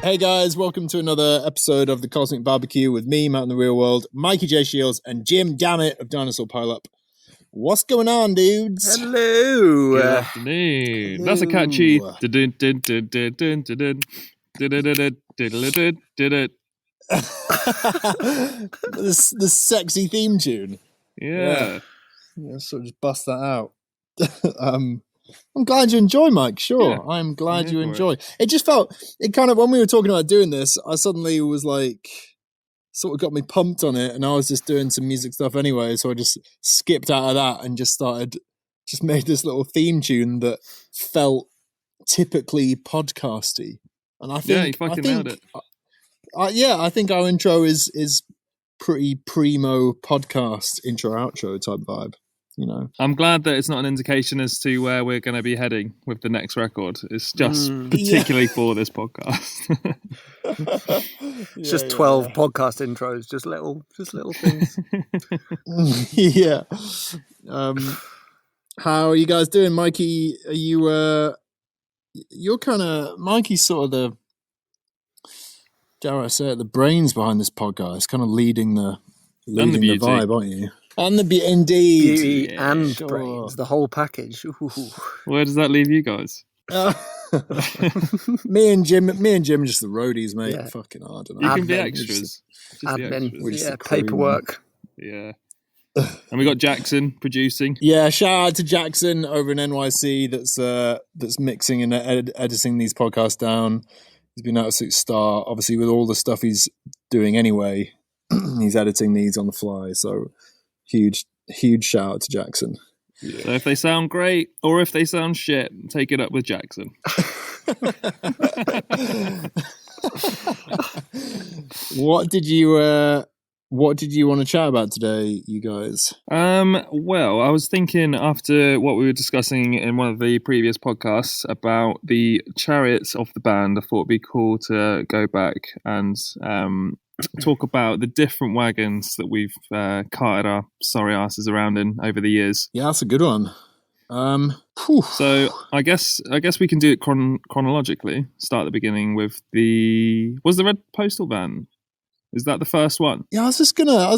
Hey guys, welcome to another episode of the Cosmic Barbecue with me, Matt in the Real World, Mikey J. Shields, and Jim Dammit of Dinosaur Pileup. What's going on, dudes? Hello. Good afternoon. Hello. That's a catchy. the sexy theme tune. Yeah. So just bust that out. I'm glad you enjoy, Mike. Sure, Yeah, I'm glad I'm you here for enjoy. It just felt, it kind of, when we were talking about doing this, I suddenly was like, sort of got me pumped on it, and I was just doing some music stuff anyway, so I just skipped out of that and just made this little theme tune that felt typically podcasty. And I think, you fucking nailed it. I think our intro is pretty primo podcast intro outro type vibe. You know, I'm glad that it's not an indication as to where we're going to be heading with the next record. It's just particularly for this podcast. It's just 12 podcast intros, just little things. Yeah. How are you guys doing, Mikey? Are you you're kind of, Mikey's sort of the, dare I say it, the brains behind this podcast, kind of leading the vibe, aren't you? And the indeed, Beauty and brains, the whole package. Ooh. Where does that leave you guys? me and Jim are just the roadies, mate. Yeah. Fucking hard. You can be extras. Admin, paperwork. Yeah. And we got Jackson producing. Yeah, shout out to Jackson over in NYC that's mixing and editing these podcasts down. He's been an absolute star. Obviously, with all the stuff he's doing anyway, he's editing these on the fly. So huge shout out to Jackson. So if they sound great or if they sound shit, take it up with Jackson. What did you want to chat about today, you guys? Well, I was thinking after what we were discussing in one of the previous podcasts about the chariots of the band, I thought it'd be cool to go back and talk about the different wagons that we've carted our sorry asses around in over the years. Yeah, that's a good one. So I guess we can do it chronologically. Start at the beginning with was the red postal van? Is that the first one? Yeah, I was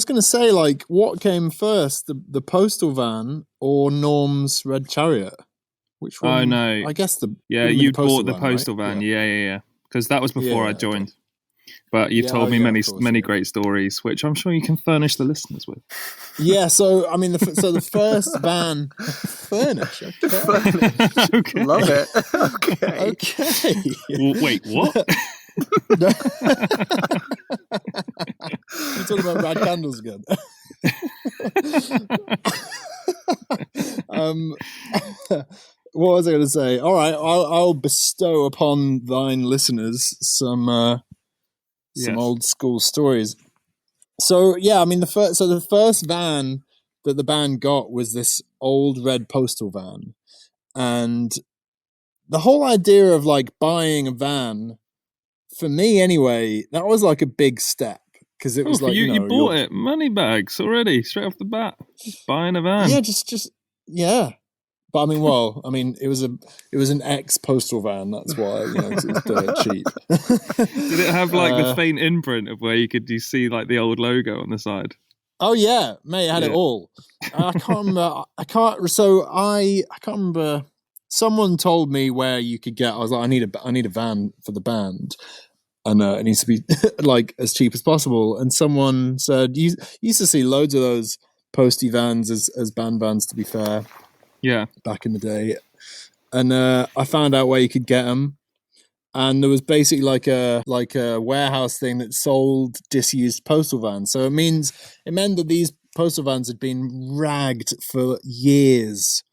gonna say, like, what came first, the postal van or Norm's red chariot? Which one? Oh no, I guess you bought the van, postal right? van. Yeah. Because that was before I joined. Okay. But you've told me many great stories, which I'm sure you can furnish the listeners with. Yeah, so I mean, the first van furnish. Okay. Love it. Okay. Well, wait, what? You're talking about rad candles again. What was I going to say? All right, I'll bestow upon thine listeners some old school stories. So yeah, I mean the first van that the band got was this old red postal van, and the whole idea of like buying a van, for me anyway, that was like a big step because it was like you bought it, money bags already straight off the bat, just buying a van. Yeah, just yeah. But I mean, it was an ex-postal van. That's why, it was dirt cheap. Did it have like the faint imprint of where you see like the old logo on the side? Oh yeah, mate, it had it all. I can't remember. I can't remember. Someone told me where you could get. I was like, I need a van for the band, and it needs to be like as cheap as possible. And someone said you used to see loads of those postie vans as band vans. To be fair. Yeah, back in the day, and I found out where you could get them, and there was basically like a warehouse thing that sold disused postal vans. So it meant that these postal vans had been ragged for years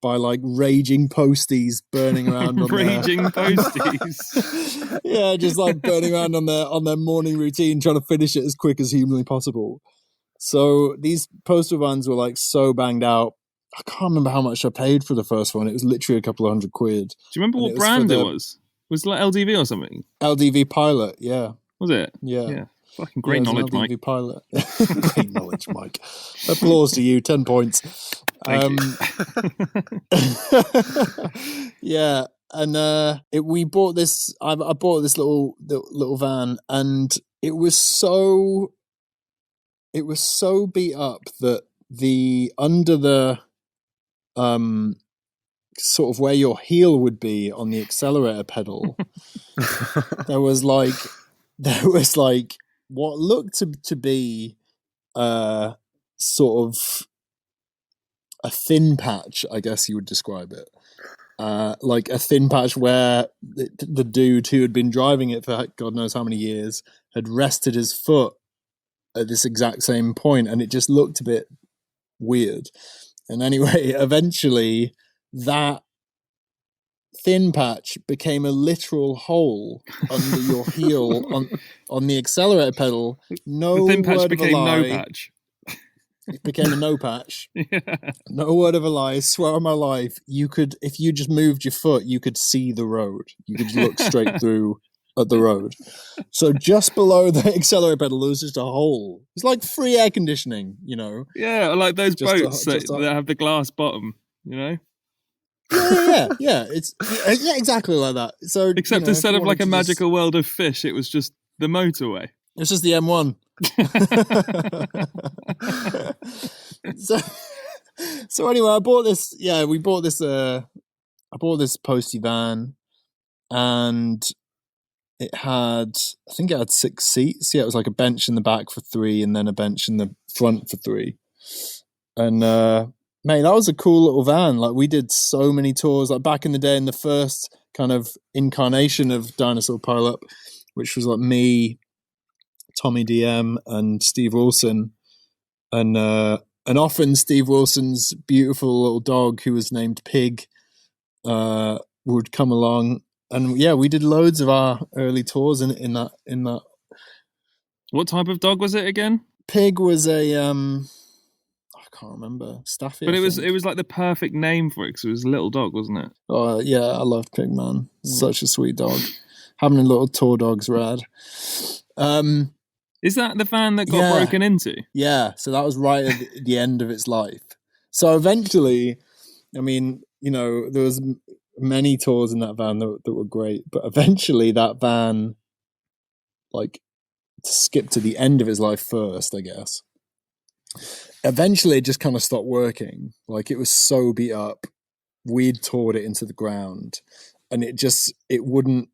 by like raging posties burning around on posties. Yeah, just like burning around on their morning routine, trying to finish it as quick as humanly possible. So these postal vans were like so banged out. I can't remember how much I paid for the first one. It was literally a couple of $100. Do you remember what brand it was? Was it like LDV or something? LDV Pilot, yeah. Was it? Yeah. Fucking great knowledge, Mike. LDV Pilot. Great knowledge, Mike. Applause to you, 10 points. Thank you. Yeah. And we bought this. I bought this little van, and it was so beat up that the under the sort of where your heel would be on the accelerator pedal, there was like what looked to be sort of a thin patch, I guess you would describe it. Like a thin patch where the dude who had been driving it for God knows how many years had rested his foot at this exact same point, and it just looked a bit weird. And anyway, eventually that thin patch became a literal hole under your heel on the accelerator pedal. No the thin patch word became of a lie. no patch. It became a no patch. Yeah. No word of a lie. Swear on my life, you could, if you just moved your foot, you could see the road. You could look straight through at the road. So just below the accelerator pedal, there was just a hole. It's like free air conditioning, you know. Yeah, like those boats that have the glass bottom, you know. Yeah. It's exactly like that. So except instead of like a magical world of fish, it was just the motorway. It's just the M1. So anyway, I bought this. Yeah, we bought this. I bought this postie van, and I think it had 6 seats. Yeah, it was like a bench in the back for 3, and then a bench in the front for 3. And mate, that was a cool little van. Like, we did so many tours. Like back in the day, in the first kind of incarnation of Dinosaur Pileup, which was like me, Tommy DM, and Steve Wilson, and often Steve Wilson's beautiful little dog, who was named Pig, would come along, and yeah, we did loads of our early tours in that. What type of dog was it again? Pig was a I can't remember, Staffy. But it was like the perfect name for it because it was a little dog, wasn't it? Oh yeah, I loved Pig, man. Such a sweet dog. Having a little tour dog's rad. Is that the van that got broken into? Yeah, so that was right at the end of its life. So eventually, I mean, you know, there was many tours in that van that were great, but eventually that van, like, to skip to the end of its life first, I guess, eventually it just kind of stopped working. Like, it was so beat up, we'd toured it into the ground, and it just wouldn't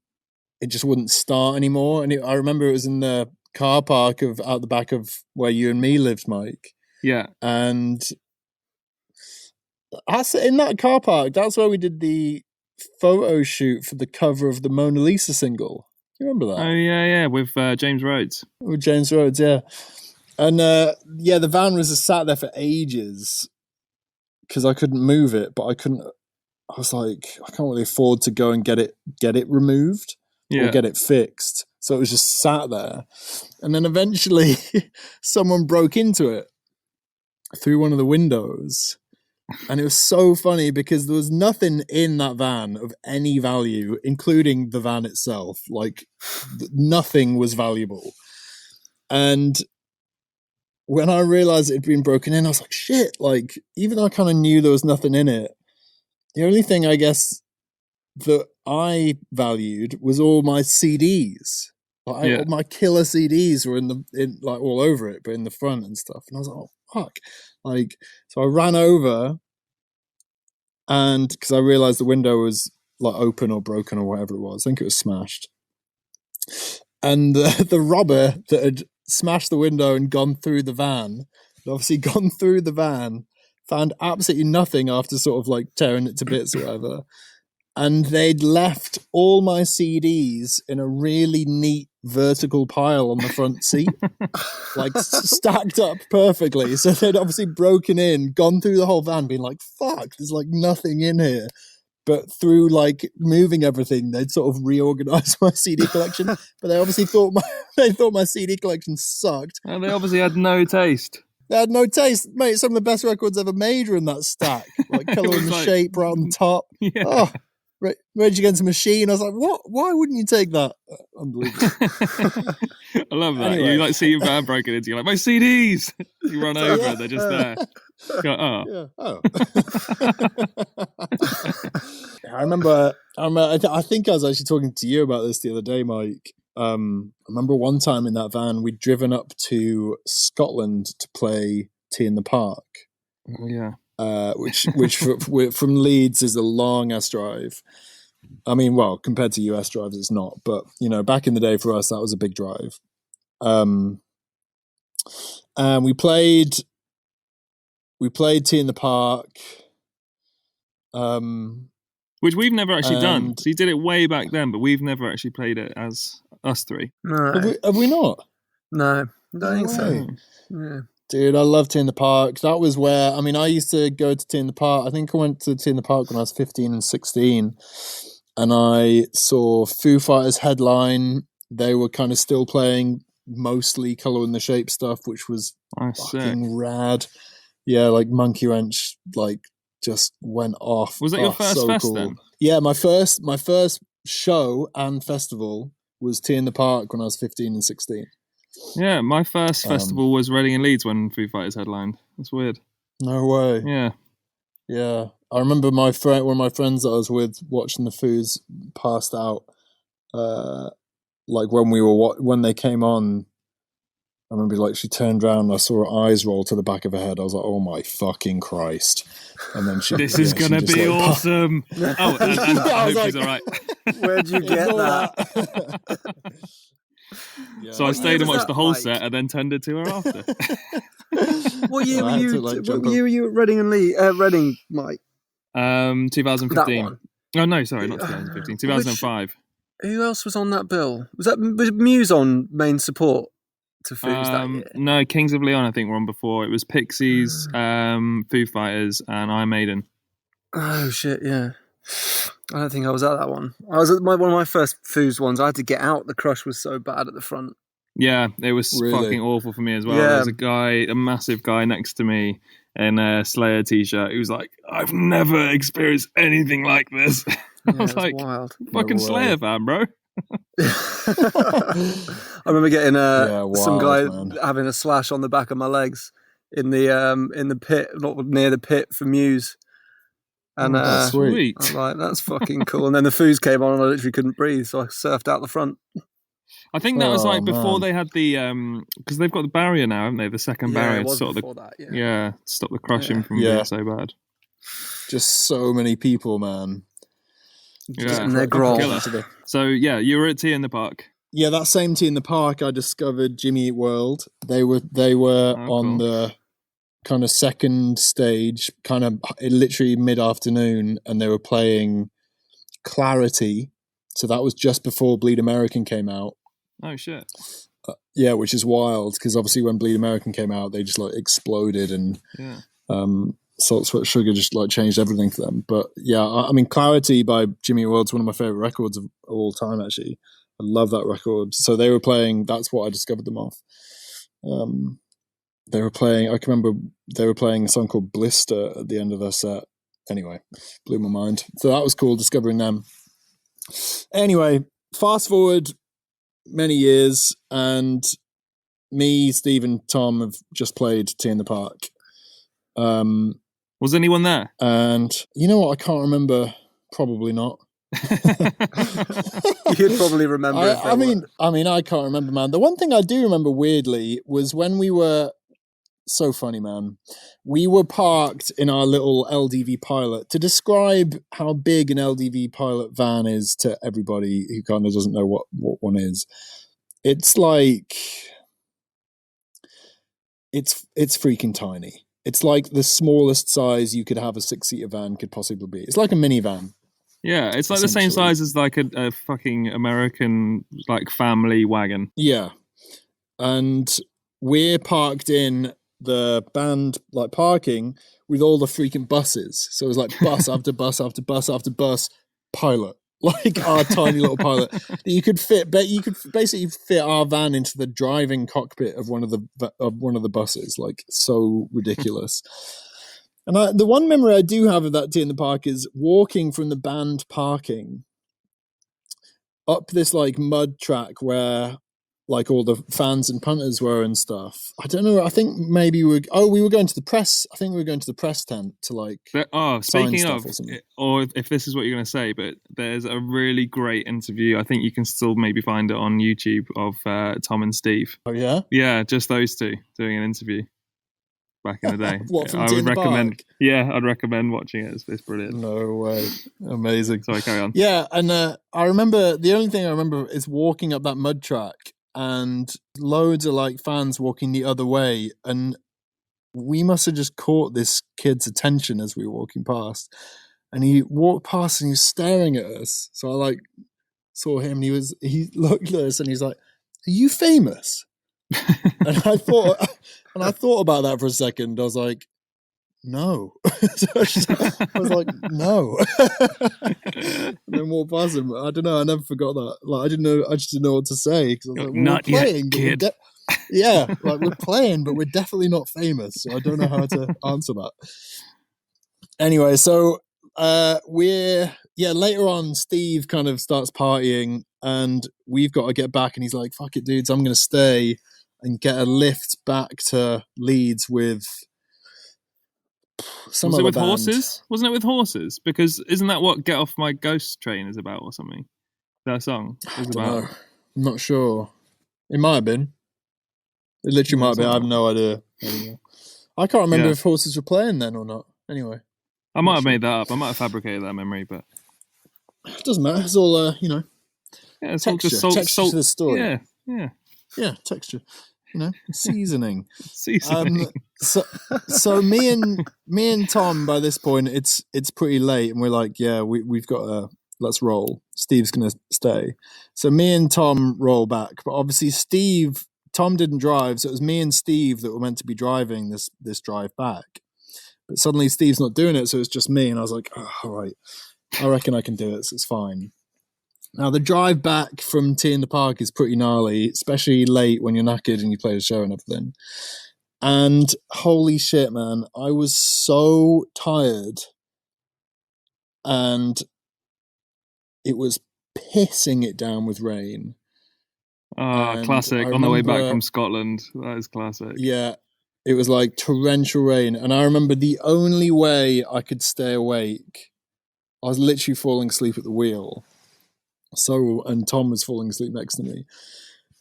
start anymore. And I remember it was in the car park out the back of where you and me lived, Mike. Yeah. And in that car park, that's where we did the photo shoot for the cover of the Mona Lisa single. You remember that? Oh yeah, with James Rhodes. With James Rhodes, yeah. And the van was sat there for ages because I couldn't move it, but I was like, I can't really afford to go and get it removed or get it fixed. So it was just sat there. And then eventually someone broke into it through one of the windows. And it was so funny because there was nothing in that van of any value, including the van itself. Like, nothing was valuable. And when I realized it had been broken in, I was like, shit. Like, even though I kind of knew there was nothing in it, the only thing I guess that I valued was all my CDs. All my killer CDs were in like all over it, but in the front and stuff. And I was like, oh fuck! Like, so I ran over, and because I realized the window was like open or broken or whatever it was, I think it was smashed. And the robber that had smashed the window and gone through the van, found absolutely nothing after sort of like tearing it to bits or whatever. And they'd left all my CDs in a really neat vertical pile on the front seat, like stacked up perfectly. So they'd obviously broken in, gone through the whole van, being like, fuck, there's like nothing in here. But through like moving everything, they'd sort of reorganized my CD collection. But they obviously thought my CD collection sucked. And they obviously had no taste. They had no taste. Mate, some of the best records ever made are in that stack. Like Colour and the Shape right on top. Yeah. Oh. Rage Against the Machine. I was like, what? Why wouldn't you take that? Unbelievable. I love that. Anyway. You like see your van broken into. You're like, my CDs. You run over, they're just there. Go, oh. Yeah. Oh. I remember. I think I was actually talking to you about this the other day, Mike. I remember one time in that van, we'd driven up to Scotland to play Tea in the Park. Oh, yeah. Which from Leeds is a long ass drive. I mean, well, compared to US drives, it's not. But back in the day for us, that was a big drive. And we played Tea in the Park. Which we've never actually done. So you did it way back then, but we've never actually played it as us three. No. Have we not? No, I don't think so. Yeah. Dude, I love Tea in the Park. That was where, I used to go to Tea in the Park. I think I went to Tea in the Park when I was 15 and 16. And I saw Foo Fighters headline. They were kind of still playing mostly Colour in the Shape stuff, which was fucking rad. Yeah, like Monkey Wrench, just went off. Was that your first fest cool. then? Yeah, my first show and festival was Tea in the Park when I was 15 and 16. Yeah, my first festival was Reading and Leeds when Foo Fighters headlined. That's weird. No way. Yeah. Yeah. I remember one of my friends that I was with watching the Foos passed out. When they came on, I remember she turned around and I saw her eyes roll to the back of her head. I was like, oh my fucking Christ. And then this is going to be awesome. Oh, and I hope she's all right. Where'd you get that? Yeah. So I stayed and watched the whole set and then tended to her after. What year were you at Reading and Reading, Mike? 2015. Oh no, sorry, not 2015. 2005. Who else was on that bill? Was Muse on main support to Foos that year? No, Kings of Leon I think were on before. It was Pixies, Foo Fighters, and Iron Maiden. Oh shit, yeah. I don't think I was at that one. I was at one of my first Foos ones. I had to get out. The crush was so bad at the front. Yeah, it was fucking awful for me as well. Yeah. There was a massive guy next to me in a Slayer t-shirt who was like, I've never experienced anything like this. I was like, wild. Fucking Slayer fan, bro. I remember getting some guy having a slash on the back of my legs in the pit, not near the pit for Muse. And that's sweet. I was like, that's fucking cool. And then the Foos came on and I literally couldn't breathe, so I surfed out the front. I think that was before they had the because they've got the barrier now, haven't they? The second barrier to sort of stop the crushing from being so bad. Just so many people, man. And their grog. So you were at Tea in the Park. Yeah, that same Tea in the Park, I discovered Jimmy Eat World. They were on the kind of second stage, kind of literally mid-afternoon, and they were playing Clarity. So that was just before Bleed American came out. Oh shit! Yeah, which is wild because obviously when Bleed American came out, they just exploded and Salt, Sweat, Sugar just changed everything for them. But yeah, I mean, Clarity by Jimmy Eat World's one of my favorite records of all time. Actually, I love that record. So they were playing. That's what I discovered them off. They were playing. I can remember they were playing a song called Blister at the end of their set. Anyway, blew my mind. So that was cool discovering them. Anyway, fast forward many years, and me, Steve, and Tom have just played Tea in the Park. Was anyone there? And you know what? I can't remember. Probably not. You'd probably remember. I mean, I can't remember, man. The one thing I do remember weirdly was when we were. So funny, man. We were parked in our little LDV Pilot. To describe how big an LDV Pilot van is to everybody who kind of doesn't know what one is, it's it's freaking tiny. It's like the smallest size you could have a 6-seater van could possibly be. It's like a minivan. Yeah, it's like the same size as a fucking American family wagon. Yeah, and we're parked in the band parking with all the freaking buses. So it was bus after bus after bus after bus, Pilot. Our tiny little Pilot. You could basically fit our van into the driving cockpit of one of the buses. So ridiculous. And the one memory I do have of that Tea in the Park is walking from the band parking up this like mud track where like all the fans and punters were and stuff. I don't know. I think maybe we were going to the press. I think we were going to the press tent to like. Speaking of, or if this is what you're going to say, but there's a really great interview. I think you can still maybe find it on YouTube of Tom and Steve. Oh yeah, yeah, just those two doing an interview back in the day. What, from I Tea would in the recommend. Park? Yeah, I'd recommend watching it. It's brilliant. No way, amazing. Sorry, carry on. Yeah, and I remember the only thing I remember is walking up that mud track. And loads of like fans walking the other way, and we must have just caught this kid's attention as we were walking past. And he walked past and he was staring at us. So I like saw him, and he looked at us and he's like, "Are you famous?" and I thought about that for a second. I was like, "No." So I was like, "No." And then walked past him. I don't know. I never forgot that. Like I just didn't know what to say because I was like, well, "Not we're playing, yet, kid." Yeah, like we're playing, but we're definitely not famous. So I don't know how to answer that. Anyway, so later on, Steve kind of starts partying, and we've got to get back. And he's like, "Fuck it, dudes, I'm going to stay and get a lift back to Leeds with." Was it with horses? Wasn't it with horses? Because isn't that what "Get Off My Ghost Train" is about, or something? That song is about. Know. I'm not sure. It might have been. It literally might have been. I have no idea anymore. I can't remember if horses were playing then or not. Anyway, I might have made that up. I might have fabricated that memory, but it doesn't matter. It's all Yeah, it's texture. All just texture to the story. Yeah, texture. Seasoning. Seasoning. So me and Tom, by this point, it's pretty late, and we're like, yeah, we've got let's roll. Steve's gonna stay. So me and Tom roll back, but obviously Tom didn't drive, so it was me and Steve that were meant to be driving this drive back. But suddenly Steve's not doing it, so it's just me, and I was like, oh, all right, I reckon I can do it, so it's fine. Now, the drive back from Tea in the Park is pretty gnarly, especially late when you're knackered and you play the show and everything. And holy shit, man, I was so tired. And it was pissing it down with rain. Classic. On the way back from Scotland. That is classic. Yeah, it was like torrential rain. And I remember the only way I could stay awake, I was literally falling asleep at the wheel. And Tom was falling asleep next to me.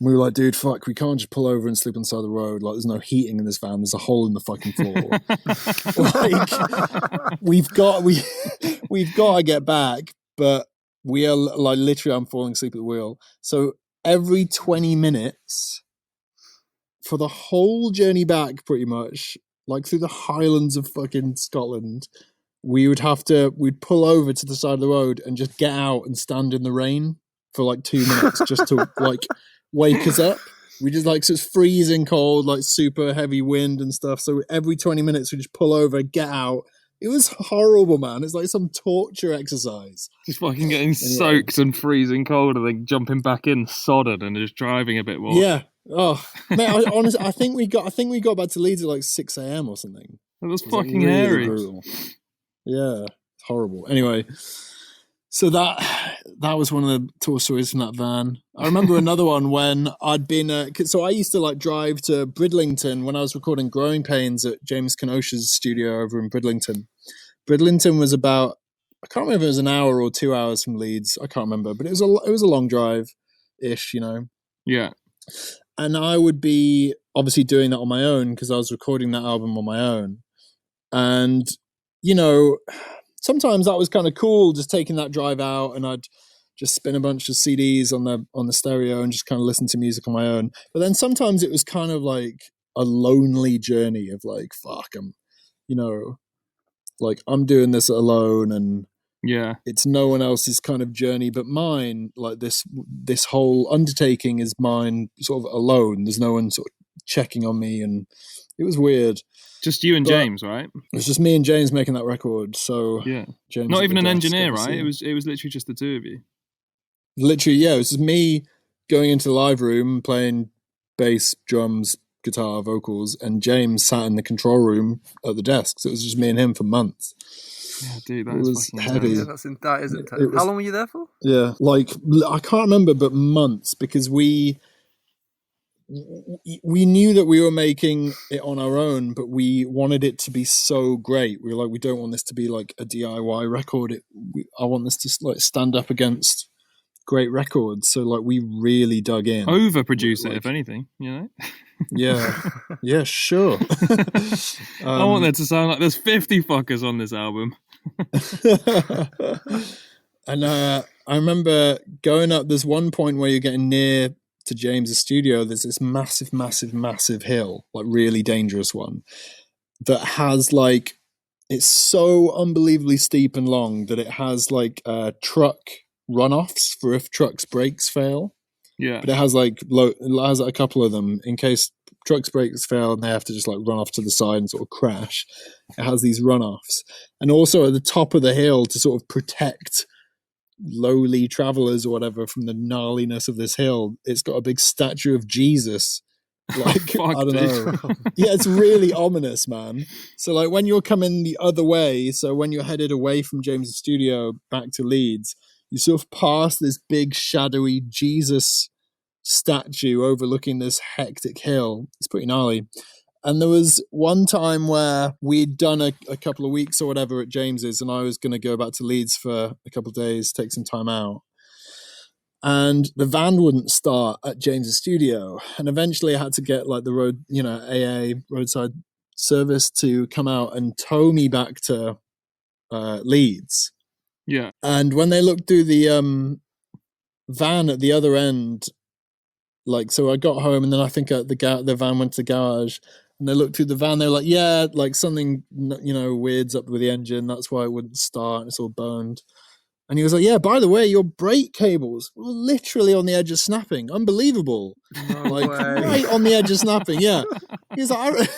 We were like, dude, fuck, we can't just pull over and sleep on the side of the road. Like, there's no heating in this van. There's a hole in the fucking floor. Like, we've got to get back, but we are like, literally, I'm falling asleep at the wheel. So every 20 minutes for the whole journey back, pretty much, like through the Highlands of fucking Scotland, we'd pull over to the side of the road and just get out and stand in the rain for like 2 minutes just to like wake us up. We just like, so it's freezing cold, like super heavy wind and stuff. So every 20 minutes we just pull over, get out. It was horrible, man. It's like some torture exercise. Just fucking getting soaked and freezing cold and then jumping back in sodded and just driving a bit more. Yeah. Oh, man, honestly, I think we got back to Leeds at like 6 a.m. or something. It was fucking really hairy. Brutal. Yeah, it's horrible. Anyway, so that was one of the tour stories from that van. I remember another one when I'd been... so I used to like drive to Bridlington when I was recording Growing Pains at James Kenosha's studio over in Bridlington. Bridlington was about... I can't remember if it was an hour or 2 hours from Leeds. I can't remember, but it was a long drive-ish, Yeah. And I would be obviously doing that on my own because I was recording that album on my own. And... sometimes that was kind of cool, just taking that drive out, and I'd just spin a bunch of CDs on the stereo and just kind of listen to music on my own. But then sometimes it was kind of like a lonely journey of like, fuck, I'm doing this alone, and it's no one else's kind of journey but mine. Like this whole undertaking is mine, sort of alone. There's no one sort of checking on me, and it was weird. Just you and James, right? It was just me and James making that record. So James, not even an engineer, right? It was literally just the two of you. Literally, yeah. It was just me going into the live room, playing bass, drums, guitar, vocals, and James sat in the control room at the desk. So it was just me and him for months. Yeah, dude, it was heavy. Yeah, that is intense. How long were you there for? Yeah, like I can't remember, but months, because we knew that we were making it on our own, but we wanted it to be so great. We were like, we don't want this to be like a DIY record. I want this to like stand up against great records. So like we really dug in. Overproduce it, if anything, you know? Yeah, sure. I want that to sound like there's 50 fuckers on this album. And I remember going up, there's one point where you're getting near to James's studio. There's this massive hill, like really dangerous one, that has like, it's so unbelievably steep and long that it has like truck runoffs for if trucks' brakes fail. Yeah. But it has like it has a couple of them in case trucks' brakes fail and they have to just like run off to the side and sort of crash. It has these runoffs. And also at the top of the hill, to sort of protect lowly travelers or whatever from the gnarliness of this hill, it's got a big statue of Jesus. Like, I don't know. Yeah, it's really ominous, man. So like when you're coming the other way, so when you're headed away from James's studio back to Leeds, you sort of pass this big shadowy Jesus statue overlooking this hectic hill. It's pretty gnarly. And there was one time where we'd done a couple of weeks or whatever at James's, and I was going to go back to Leeds for a couple of days, take some time out. And the van wouldn't start at James's studio. And eventually I had to get like the road, AA, roadside service, to come out and tow me back to Leeds. Yeah. And when they looked through the van at the other end, like, so I got home and then I think the van went to the garage and they looked through the van. They were like, yeah, like something, weird's up with the engine. That's why it wouldn't start. It's all boned. And he was like, yeah, by the way, your brake cables were literally on the edge of snapping. Unbelievable. Right on the edge of snapping. Yeah. He's like,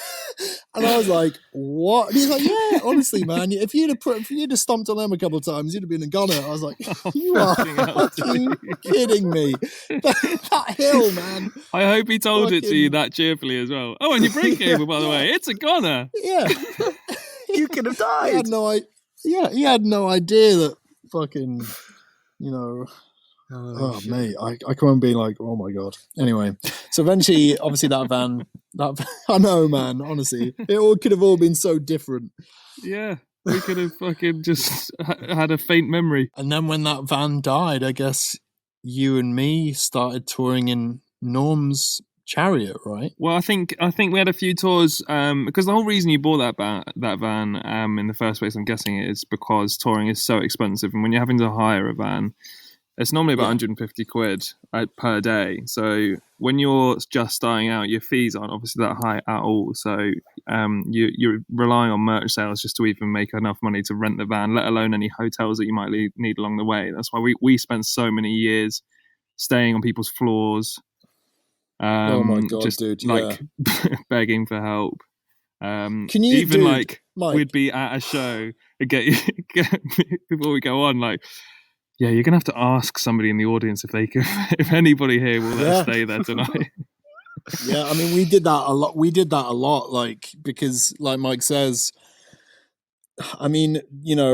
and I was like, what? And he's like, yeah, honestly, man, if you'd have stomped on them a couple of times, you'd have been a goner. I was like, you are fucking kidding me. That hill, man. I hope he told it to you that cheerfully as well. Oh, and your brake cable, by the way, it's a goner. Yeah. You could have died. He had no idea that fucking, mate, I can't be like, oh my god. Anyway, so eventually, obviously that van, I know, man, honestly, it could have all been so different. Yeah, we could have fucking just had a faint memory. And then when that van died, I guess you and me started touring in Norm's Chariot, right? Well, I think we had a few tours, because the whole reason you bought that van in the first place, I'm guessing, is because touring is so expensive, and when you're having to hire a van, it's normally about 150 quid per day. So when you're just starting out, your fees aren't obviously that high at all. So you're relying on merch sales just to even make enough money to rent the van, let alone any hotels that you might need along the way. That's why we spent so many years staying on people's floors. Oh my god, just dude! Like begging for help. Can you even, dude, like, Mike, we'd be at a show and get before we go on, like, yeah, you're gonna have to ask somebody in the audience if they can, if anybody here will let us stay there tonight. Yeah, I mean, we did that a lot. Like, because, like Mike says, I mean,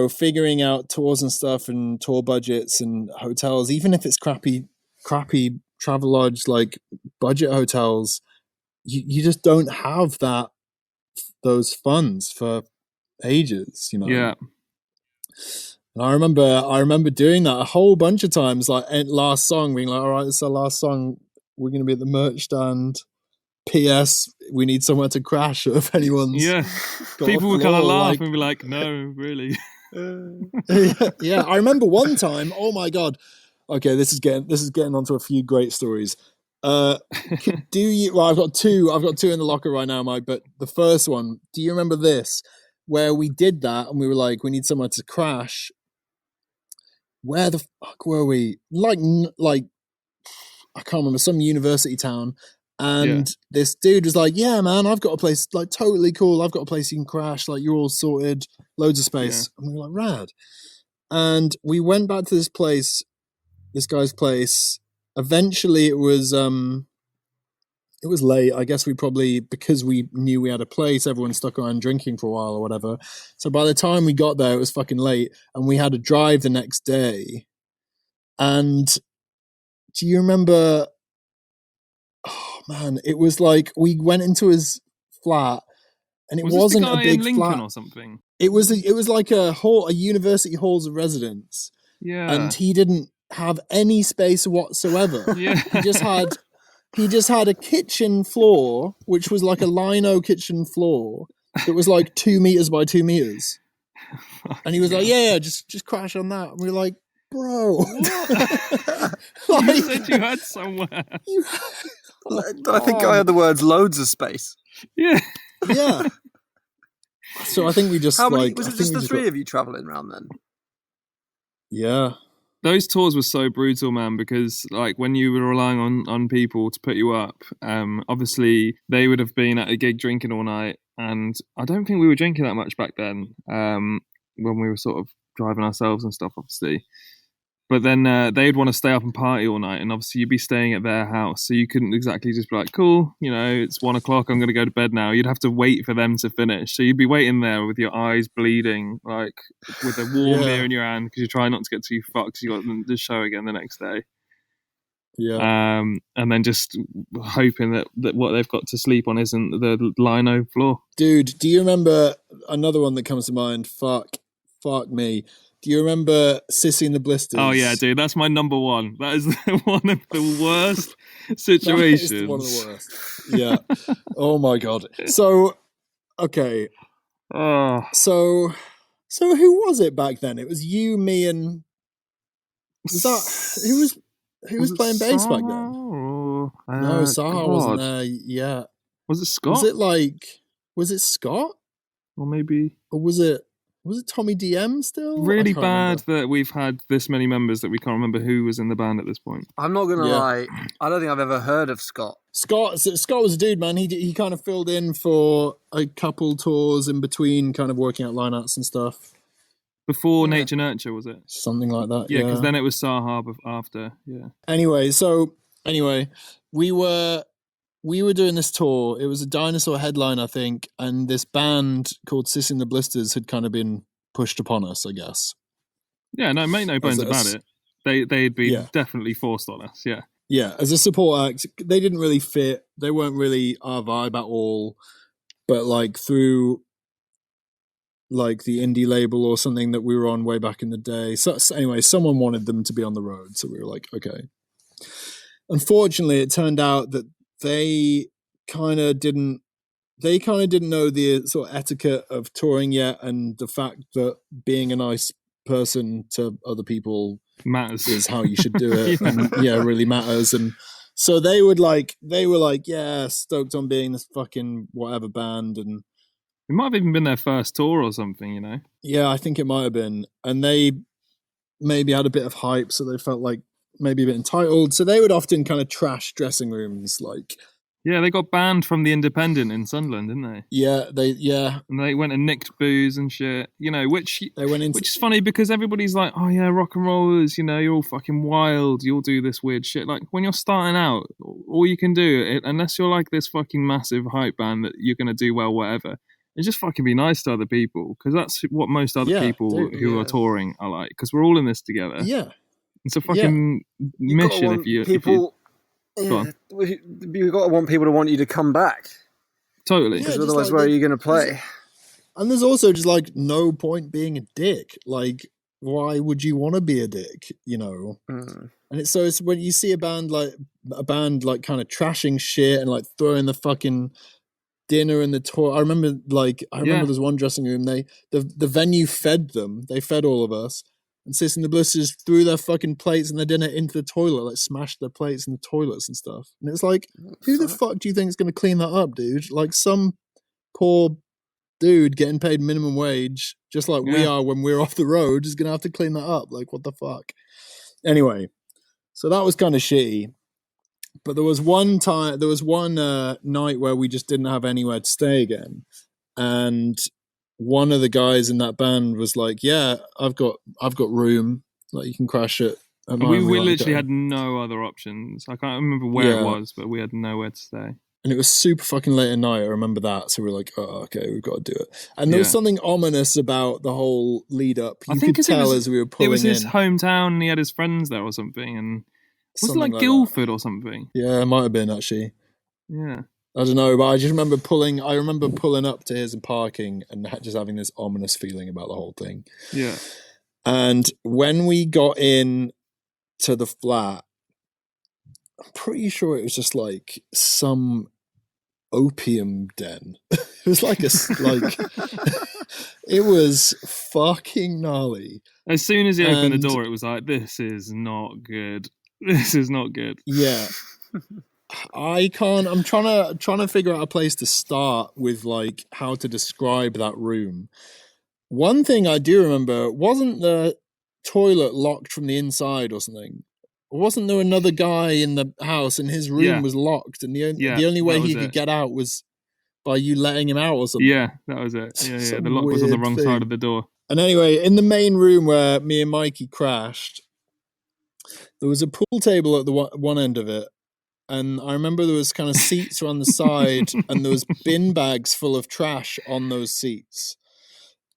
figuring out tours and stuff and tour budgets and hotels, even if it's crappy Travelodge, like budget hotels, you just don't have those funds for ages, Yeah. And I remember doing that a whole bunch of times, like last song being like, all right, it's our last song, we're going to be at the merch stand, PS, we need somewhere to crash if anyone's people would kind of laugh and be like, no, really. Yeah, I remember one time, oh my god. Okay, this is getting onto a few great stories. I've got two in the locker right now, Mike, but the first one, do you remember this? Where we did that and we were like, we need somewhere to crash. Where the fuck were we? Like I can't remember, some university town. And this dude was like, yeah, man, I've got a place, like, totally cool. I've got a place you can crash. Like, you're all sorted, loads of space. And we were like, rad. And we went back to this guy's place. Eventually it it was late. I guess we probably, because we knew we had a place, everyone stuck around drinking for a while or whatever. So by the time we got there, it was fucking late, and we had to drive the next day. And do you remember? Oh man, it was like we went into his flat, and it wasn't a big flat or something. It was like a university halls of residence. Yeah, and he didn't have any space whatsoever. Yeah, he just had a kitchen floor, which was like a lino kitchen floor that was like 2 meters by 2 meters. And he was like, yeah, just crash on that. And we were like, bro. You said you had somewhere. I think I had the words loads of space. Yeah. Yeah. So I think we just How many, was it just the three of you travelling around then? Yeah. Those tours were so brutal, man, because like when you were relying on people to put you up, obviously they would have been at a gig drinking all night, and I don't think we were drinking that much back then, when we were sort of driving ourselves and stuff, obviously. But then they'd want to stay up and party all night, and obviously you'd be staying at their house, so you couldn't exactly just be like, cool, it's 1 o'clock, I'm going to go to bed now. You'd have to wait for them to finish. So you'd be waiting there with your eyes bleeding, like with a warm beer in your hand, because you're trying not to get too fucked, because you got the show again the next day. Yeah. And then just hoping that what they've got to sleep on isn't the lino floor. Dude, do you remember another one that comes to mind? Fuck me. Do you remember Sissy and the Blisters? Oh yeah, dude, that's my number one. That is one of the worst situations. That is one of the worst. Yeah. Oh my god. So, okay. So who was it back then? It was you, me, and was that who was playing bass back then? No, Saha wasn't there yet. Was it Scott? Was it Scott? Or maybe, or was it Tommy DM still? Really bad that we've had this many members that we can't remember who was in the band at this point. I'm not going to lie. I don't think I've ever heard of Scott. Scott was a dude, man. He kind of filled in for a couple tours in between, kind of working out lineouts and stuff. Before Nature Nurture, was it? Something like that, yeah. Because then it was Saha after, yeah. Anyway, we were doing this tour. It was a Dinosaur headline, I think, and this band called Sissy and the Blisters had kind of been pushed upon us, I guess. Yeah, no, make no bones about it. They'd been definitely forced on us, yeah. Yeah, as a support act, they didn't really fit. They weren't really our vibe at all. But like through like the indie label or something that we were on way back in the day. So anyway, someone wanted them to be on the road, so we were like, okay. Unfortunately, it turned out that they kind of didn't know the sort of etiquette of touring yet, and the fact that being a nice person to other people matters is how you should do it. And really matters. And so they were like, yeah, stoked on being this fucking whatever band, and it might have even been their first tour or something, Yeah, I think it might have been. And they maybe had a bit of hype, so they felt like maybe a bit entitled. So they would often kind of trash dressing rooms, like. Yeah, they got banned from the Independent in Sunderland, didn't they? Yeah. And they went and nicked booze and shit, which is funny because everybody's like, oh yeah, rock and rollers, you're all fucking wild, you'll do this weird shit. Like when you're starting out, all you can do, unless you're like this fucking massive hype band that you're going to do well, whatever, is just fucking be nice to other people, because that's what most other people who are touring are like, because we're all in this together. Yeah. It's a fucking mission if you... You've got to want people to want you to come back. Totally. Because otherwise, where are you going to play? And there's also just like no point being a dick. Like, why would you want to be a dick? And it's when you see a band like kind of trashing shit and like throwing the fucking dinner in the tour. I remember there's one dressing room. The venue fed them. They fed all of us. And Sissy and the Blisters threw their fucking plates and their dinner into the toilet, like smashed their plates in the toilets and stuff. And it's like, who the fuck do you think is going to clean that up, dude? Like some poor dude getting paid minimum wage, just like we are when we're off the road, is going to have to clean that up. Like, what the fuck? Anyway, so that was kind of shitty. But there was one night where we just didn't have anywhere to stay again. And one of the guys in that band was like, yeah, I've got room, like you can crash it. We literally had no other options. I can't remember where it was, but we had nowhere to stay. And it was super fucking late at night. I remember that. So we were like, oh, okay, we've got to do it. And there was something ominous about the whole lead up. You could tell as we were pulling in. It was his hometown and he had his friends there or something. And was it like Guildford or something? Yeah, it might have been actually. Yeah. I don't know, but I just remember pulling up to his and parking and just having this ominous feeling about the whole thing. Yeah. And when we got in to the flat, I'm pretty sure it was just like some opium den. It was like it was fucking gnarly. As soon as he opened the door, it was like, this is not good. This is not good. Yeah. I'm trying to figure out a place to start with, like, how to describe that room. One thing I do remember, wasn't the toilet locked from the inside or something? Wasn't there another guy in the house and his room was locked, and the only way he could get out was by you letting him out or something? Yeah, that was it. Yeah. The lock was on the wrong side of the door. And anyway, in the main room where me and Mikey crashed, there was a pool table at the one end of it. And I remember there was kind of seats around the side and there was bin bags full of trash on those seats.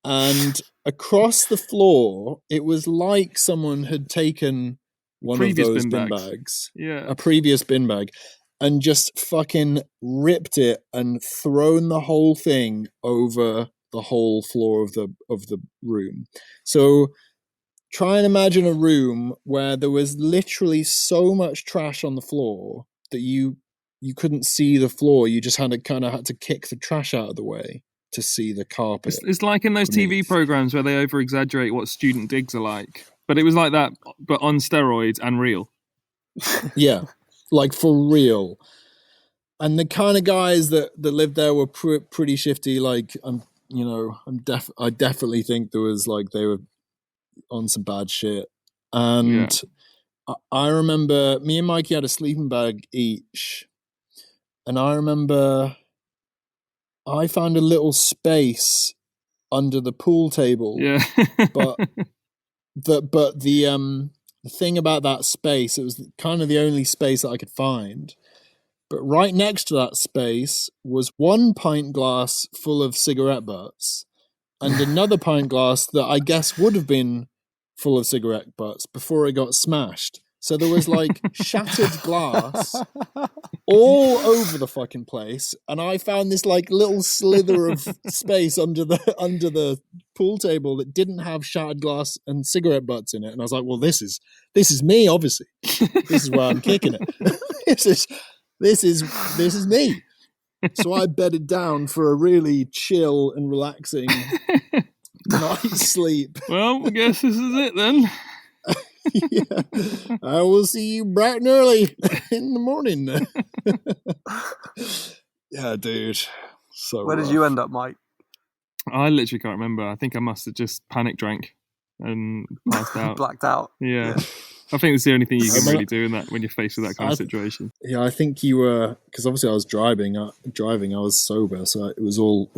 And across the floor, it was like someone had taken one of those bin bags, a previous bin bag, and just fucking ripped it and thrown the whole thing over the whole floor of the room. So try and imagine a room where there was literally so much trash on the floor that you couldn't see the floor. You just had to kick the trash out of the way to see the carpet. It's like in those TV programs where they over exaggerate what student digs are like, but it was like that, but on steroids and real. Yeah, like for real. And the kind of guys that lived there were pretty shifty. Like I definitely think there was like they were on some bad shit. And I remember me and Mikey had a sleeping bag each, and I remember I found a little space under the pool table. Yeah. but the thing about that space, it was kind of the only space that I could find. But right next to that space was one pint glass full of cigarette butts and another pint glass that I guess would have been full of cigarette butts before it got smashed. So there was like shattered glass all over the fucking place, and I found this like little slither of space under the pool table that didn't have shattered glass and cigarette butts in it. And I was like, well, this is me, obviously. This is where I'm kicking it. This is me. So I bedded down for a really chill and relaxing night's sleep. Well, I guess this is it then. Yeah. I will see you bright and early in the morning. Yeah, dude. So where did you end up, Mike? I literally can't remember. I think I must have just panic drank and passed out. Blacked out. Yeah. I think it's the only thing you can really do in that when you're faced with that kind of situation. Yeah, I think you were, because obviously I was driving. I was sober, so it was all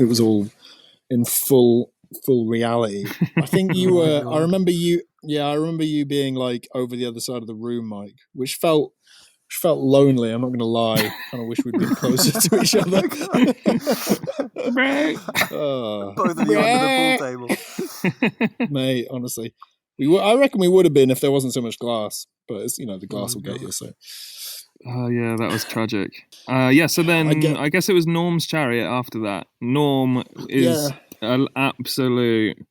in full reality. I think you were. I remember you being like over the other side of the room, Mike, which felt lonely. I'm not going to lie. Kind of wish we'd been closer to each other. Both of you under the pool table, mate. Honestly. I reckon we would have been if there wasn't so much glass, but it's, the glass will get you. So, oh yeah, that was tragic. So then I guess it was Norm's Chariot after that. Norm is an absolute.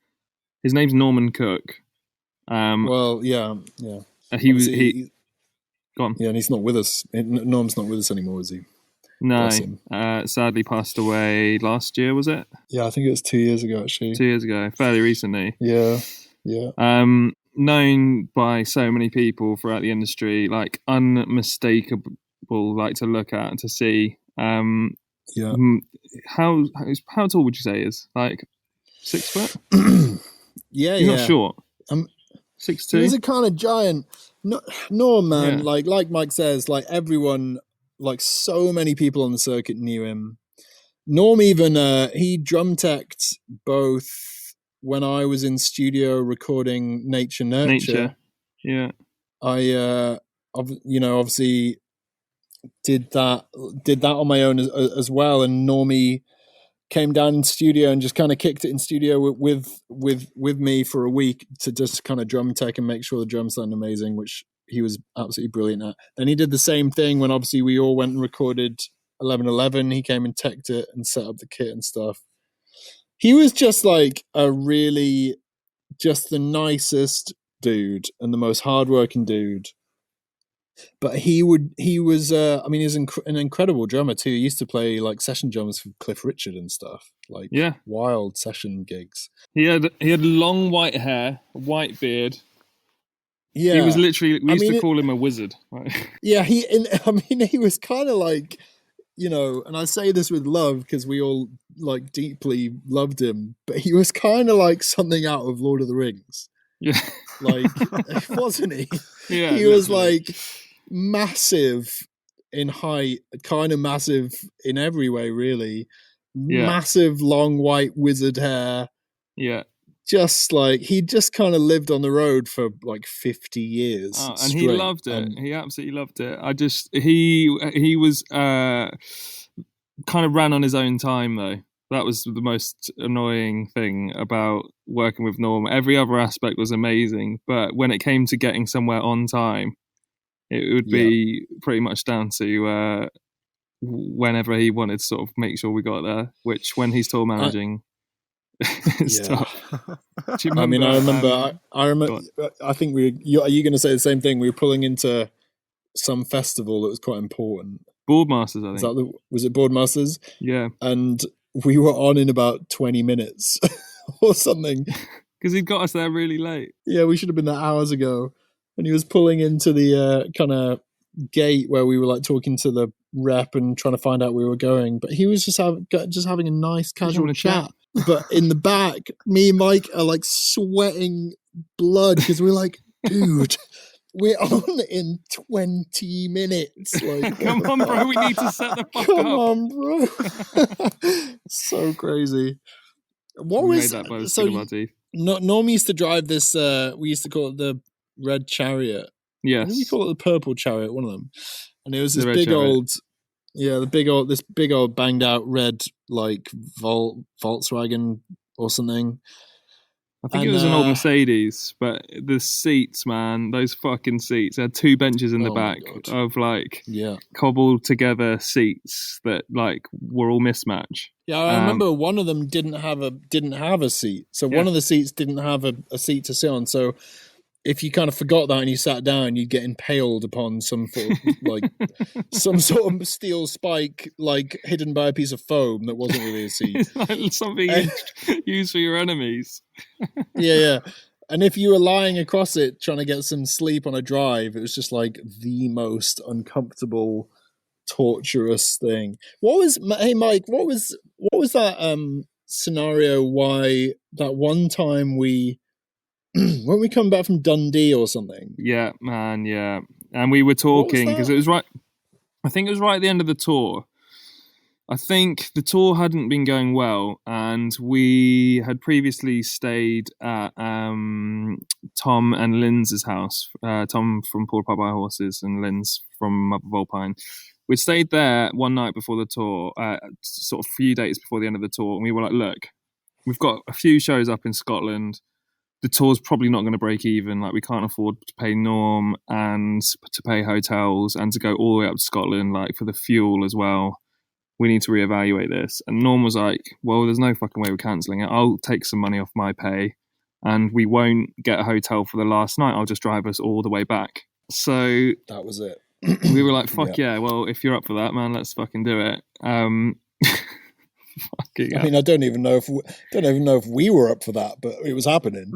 His name's Norman Cook. Well, yeah. He. Go on. Yeah, and he's not with us. Norm's not with us anymore, is he? No. Sadly passed away last year. Was it? Yeah, I think it was 2 years ago. Actually, 2 years ago, fairly recently. Yeah. Yeah. Known by so many people throughout the industry, like unmistakable, like to look at and to see. Yeah. How tall would you say he is? Like 6 foot? Yeah, He's not short. 6'2". He's a kind of giant. No, man. Yeah. Like Mike says, like everyone, like so many people on the circuit knew him. Norm even he drum teched both. When I was in studio recording Nature, yeah, I, obviously, did that on my own as well, and Normie came down in studio and just kind of kicked it in studio with me for a week to just kind of drum tech and make sure the drums sound amazing, which he was absolutely brilliant at. Then he did the same thing when obviously we all went and recorded 1111. He came and teched it and set up the kit and stuff. He was just like just the nicest dude and the most hardworking dude. But he was an incredible drummer too. He used to play like session drums for Cliff Richard and stuff, like wild session gigs. He had long white hair, white beard. Yeah, he was literally. We used to call him a wizard. Right? Yeah, he was kind of like, and I say this with love because we all like deeply loved him, but he was kind of like something out of Lord of the Rings. Yeah, like wasn't he? Yeah, he was like massive in height, kind of massive in every way, really. Yeah. Massive long white wizard hair. Yeah. Just like he just kind of lived on the road for like 50 years. And straight. He loved it. He absolutely loved it. He was kind of ran on his own time though. That was the most annoying thing about working with Norm. Every other aspect was amazing, but when it came to getting somewhere on time, it would be pretty much down to whenever he wanted to sort of make sure we got there, which when he's tour managing, it's tough. Do you remember, I remember, I think are you going to say the same thing? We were pulling into some festival that was quite important. Boardmasters, I think. Was it Boardmasters? Yeah. And we were on in about 20 minutes or something. Because he'd got us there really late. Yeah, we should have been there hours ago. And he was pulling into the kind of gate where we were like talking to the rep and trying to find out where we were going. But he was just having a nice casual chat. But in the back, me and Mike are like sweating blood because we're like, dude, we're on in 20 minutes. Like, come on, bro, we need to set the fuck come up. On, bro. So crazy. Norm used to drive this, we used to call it the Red Chariot. Yes. What did we call it? The Purple Chariot, one of them. And it was this big old banged out red like Volkswagen or something. I think it was an old Mercedes, but the seats, man, those fucking seats. They had two benches in the back of like cobbled together seats that like were all mismatch. Yeah, I remember one of them didn't have a seat. So one of the seats didn't have a seat to sit on. So if you kind of forgot that and you sat down, you'd get impaled upon some sort of like some sort of steel spike, like hidden by a piece of foam that wasn't really a seat. It's like something used for your enemies. Yeah. And if you were lying across it trying to get some sleep on a drive, it was just like the most uncomfortable, torturous thing. Hey Mike, what was that scenario? Why that one time when we come back from Dundee or something? Yeah, man, yeah. And we were talking because it was right. I think it was right at the end of the tour. I think the tour hadn't been going well, and we had previously stayed at Tom and Lynn's house. Tom from Poor Pub By Horses and Lynn's from Mother Volpine. We'd stayed there one night before the tour, sort of a few dates before the end of the tour, and we were like, look, we've got a few shows up in Scotland. The tour's probably not going to break even. Like, we can't afford to pay Norm and to pay hotels and to go all the way up to Scotland, like for the fuel as well. We need to reevaluate this. And Norm was like, well, there's no fucking way we're cancelling it. I'll take some money off my pay and we won't get a hotel for the last night. I'll just drive us all the way back. So that was it. We were like, fuck yeah. Well, if you're up for that, man, let's fucking do it. I mean, I don't even know if we were up for that, but it was happening.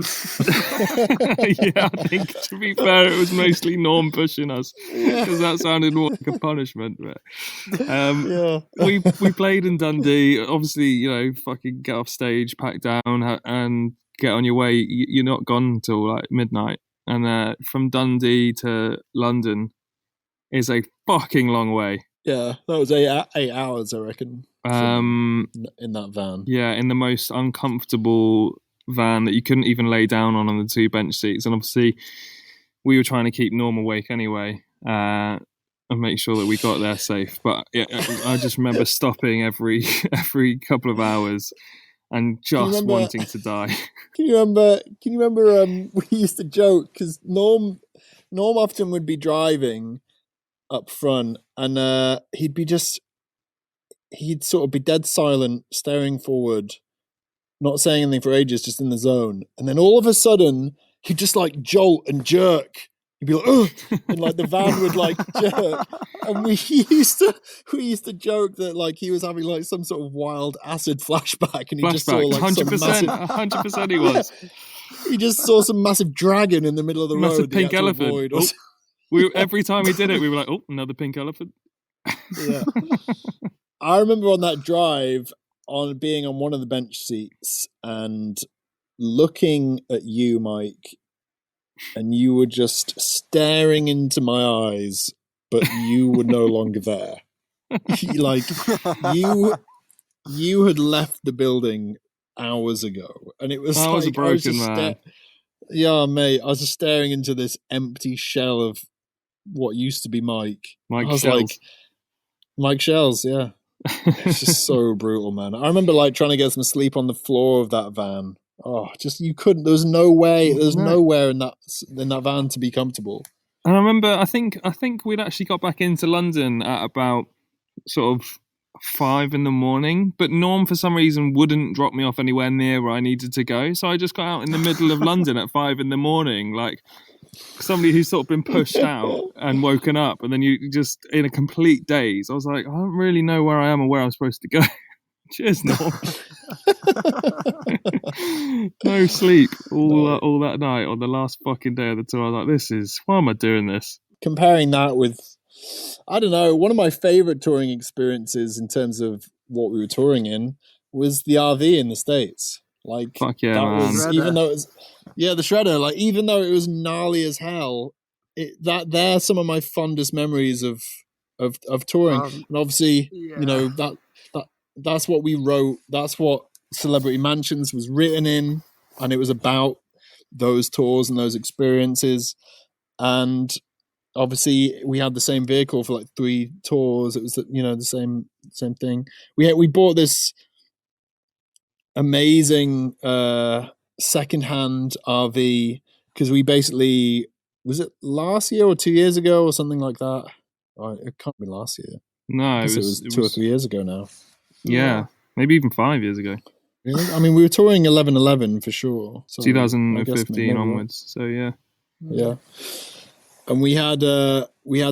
Yeah, I think to be fair, it was mostly Norm pushing us because that sounded more like a punishment. But we played in Dundee. Obviously, fucking get off stage, pack down, and get on your way. You're not gone till like midnight, and from Dundee to London is a fucking long way. Yeah, that was 8 hours, I reckon. In that van. Yeah, in the most uncomfortable van that you couldn't even lay down on the two bench seats. And obviously, we were trying to keep Norm awake anyway. And and make sure that we got there safe. But yeah, I just remember stopping every couple of hours and just wanting to die. Can you remember? We used to joke because Norm often would be driving up front, and he'd sort of be dead silent, staring forward, not saying anything for ages, just in the zone. And then all of a sudden, he'd just like jolt and jerk. He'd be like, "Ugh," and like the van would like jerk. And we used to joke that like he was having like some sort of wild acid flashback, and he just saw like 100% he was. He just saw some massive dragon in the middle of the massive road. Pink elephant. Every time we did it, we were like, "Oh, another pink elephant." Yeah. I remember on that drive, on being on one of the bench seats and looking at you, Mike, and you were just staring into my eyes, but you were no longer there. Like you had left the building hours ago, and it was I was a broken man. Yeah, mate. I was just staring into this empty shell of what used to be Mike. Mike Shells. Mike Shells, yeah. It's just so brutal, man. I remember like trying to get some sleep on the floor of that van. Oh, just you couldn't. There was no way. There's nowhere in that van to be comfortable. And I remember, I think we'd actually got back into London at about sort of 5 a.m, but Norm for some reason wouldn't drop me off anywhere near where I needed to go. So I just got out in the middle of London at 5 a.m, like somebody who's sort of been pushed out and woken up, and then you just in a complete daze. I was like, I don't really know where I am or where I'm supposed to go. Cheers, Norm. No sleep all that night on the last fucking day of the tour. I was like, why am I doing this? Comparing that with, I don't know, one of my favorite touring experiences in terms of what we were touring in was the RV in the States. Like, fuck yeah, that man. was, even though it was, yeah, the shredder. Like, even though it was gnarly as hell, they're some of my fondest memories of touring. And obviously, you know, that's what we wrote. That's what Celebrity Mansions was written in, and it was about those tours and those experiences. And obviously, we had the same vehicle for like 3 tours. It was, you know, the same thing. We bought this amazing secondhand RV because we basically, was it last year or 2 years ago or something like that? It can't be last year. No, it was 2 or 3 years ago now. Yeah, maybe even 5 years ago. Really? I mean, we were touring 11/11 for sure. So 2015 onwards. So yeah. And we had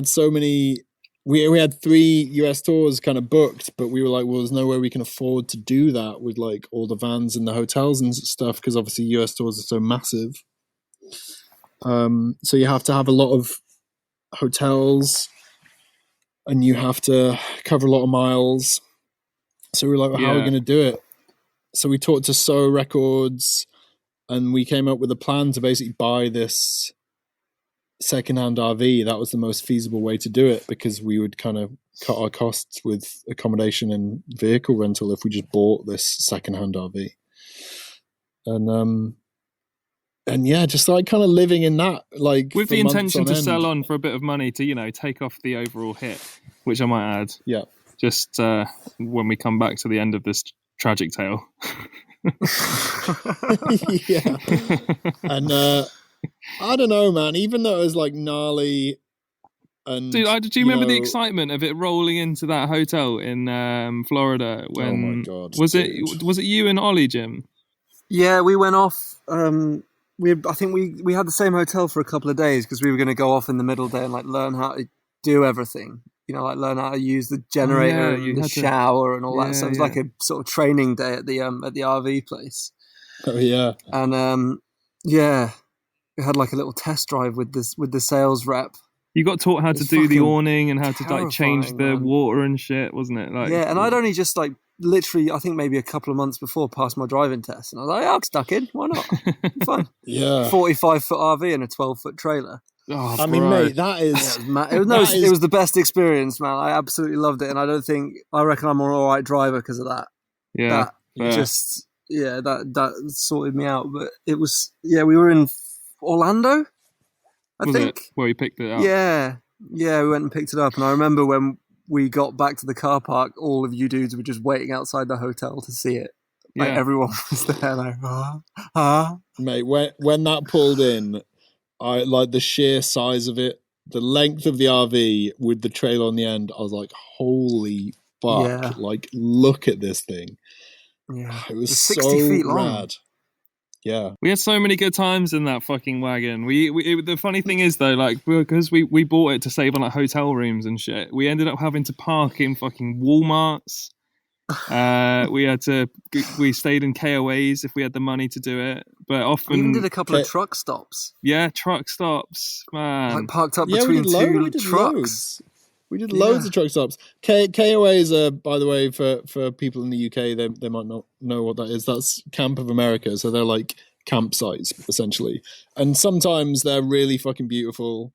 so many. We had 3 US tours kind of booked, but we were like, well, there's no way we can afford to do that with like all the vans and the hotels and stuff, because obviously US tours are so massive. So you have to have a lot of hotels, and you have to cover a lot of miles. So we were like, well, how are we going to do it? So we talked to So Records, and we came up with a plan to basically buy this secondhand RV. That was the most feasible way to do it, because we would kind of cut our costs with accommodation and vehicle rental if we just bought this secondhand RV. And yeah, just like kind of living in that, like with the intention to sell on for a bit of money to, you know, take off the overall hit, which I might add. Yeah. Just when we come back to the end of this tragic tale. Yeah. And I don't know, man. Even though it was like gnarly, and dude, do you remember the excitement of it rolling into that hotel in Florida? When, oh my god, was it you and Ollie, Jim? Yeah, we went off. I think we had the same hotel for a couple of days because we were going to go off in the middle day and like learn how to do everything. You know, like learn how to use the generator and the shower and all that. So it was like a sort of training day at the RV place. Oh yeah, and we had like a little test drive with the sales rep. You got taught how to do the awning and how to like change the water and shit, wasn't it? Like, yeah, and I'd only just like literally, I think maybe a couple of months before, passed my driving test, and I was like, I'm stuck in. Why not? Fine. Yeah, 45-foot RV and a 12-foot trailer. Oh, I mean, mate, that is... It was the best experience, man. I absolutely loved it, and I reckon I'm an all right driver because of that. Yeah. That sorted me out. But it was, we were in Orlando, I think. Where you picked it up? Yeah. Yeah, we went and picked it up, and I remember when we got back to the car park, all of you dudes were just waiting outside the hotel to see it. Like everyone was there, like Mate, when that pulled in, I like the sheer size of it, the length of the RV with the trailer on the end. I was like, holy fuck! Yeah. Like, look at this thing. Yeah, It was 60 so feet long. rad. Yeah, we had so many good times in that fucking wagon. The funny thing is though, like because we bought it to save on like hotel rooms and shit, we ended up having to park in fucking Walmarts. We stayed in KOAs if we had the money to do it, but often we even did a couple of truck stops. Yeah, truck stops, man. Like parked up between two trucks. We did loads of truck stops. KOAs are, by the way, for people in the UK, they might not know what that is. That's Camp of America, so they're like campsites essentially, and sometimes they're really fucking beautiful,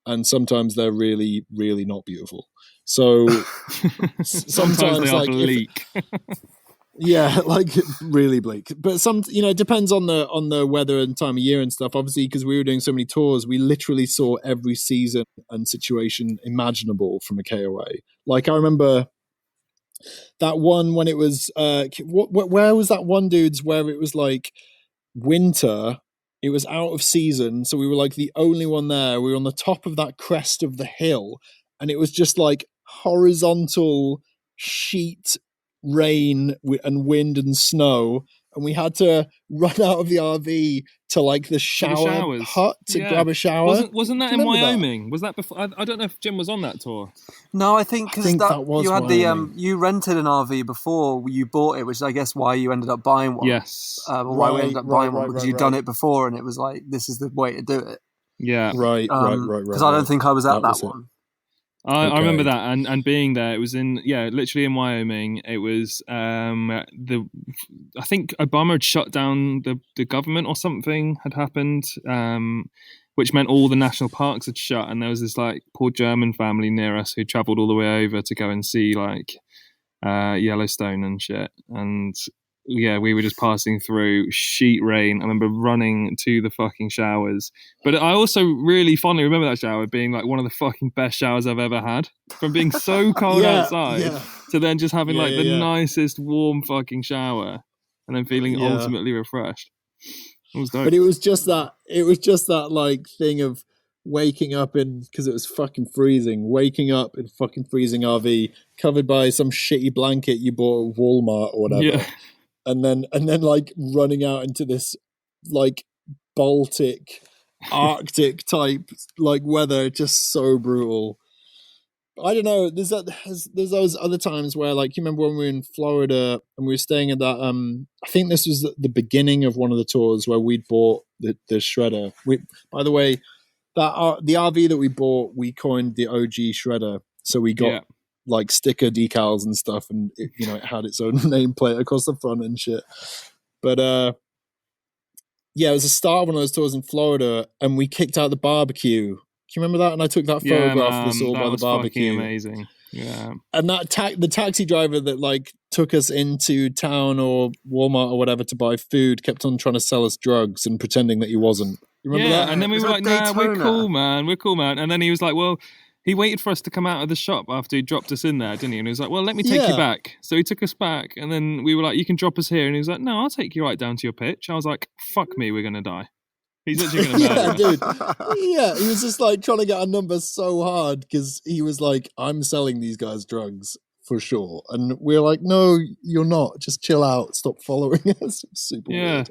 and sometimes they're really, really not beautiful. So sometimes they are bleak. Yeah, like really bleak. But it depends on the weather and time of year and stuff. Obviously, because we were doing so many tours, we literally saw every season and situation imaginable from a KOA. Like I remember that one when it was where was that one, dudes, where it was like winter, it was out of season, so we were like the only one there. We were on the top of that crest of the hill, and it was just like horizontal sheet rain and wind and snow, and we had to run out of the RV to like the shower hut to grab a shower. Wasn't that in Wyoming? Was that before? I don't know if Jim was on that tour. No, I think because that was you had Wyoming. you rented an RV before you bought it, which is I guess why you ended up buying one. Yes, why we ended up buying one because you'd done it before, and it was like this is the way to do it. Yeah, right. Because I don't think I was at that one. I remember that and being there. It was literally in Wyoming. It was I think Obama had shut down the government or something had happened, which meant all the national parks had shut, and there was this like poor German family near us who travelled all the way over to go and see like Yellowstone and shit. And yeah, we were just passing through sheet rain. I remember running to the fucking showers. But I also really fondly remember that shower being like one of the fucking best showers I've ever had. From being so cold outside to then just having the nicest warm fucking shower and then feeling ultimately refreshed. It was dope. But it was just that like thing of waking up because it was fucking freezing, waking up in fucking freezing RV covered by some shitty blanket you bought at Walmart or whatever. Yeah. And then like running out into this like Baltic, Arctic type like weather, just so brutal. I don't know. There's those other times where like you remember when we were in Florida and we were staying at that. I think this was the beginning of one of the tours where we'd bought the shredder. By the way, that the RV that we bought, we coined the OG shredder. So we got like sticker decals and stuff, and it had its own nameplate across the front and shit. But it was the start of one of those tours in Florida, and we kicked out the barbecue. Do you remember that? And I took that photograph of us all by the barbecue. Amazing. Yeah. And the taxi driver that like took us into town or Walmart or whatever to buy food kept on trying to sell us drugs and pretending that he wasn't. You remember that? And then we were like, "Nah, we're cool, man." And then he was like, "Well." He waited for us to come out of the shop after he dropped us in there, didn't he? And he was like, well, let me take you back. So he took us back, and then we were like, you can drop us here. And he was like, no, I'll take you right down to your pitch. I was like, fuck me, we're going to die. He's literally going to murder us. Dude. Yeah, he was just like trying to get our numbers so hard because he was like, I'm selling these guys drugs for sure. And we're like, no, you're not. Just chill out. Stop following us. Super weird.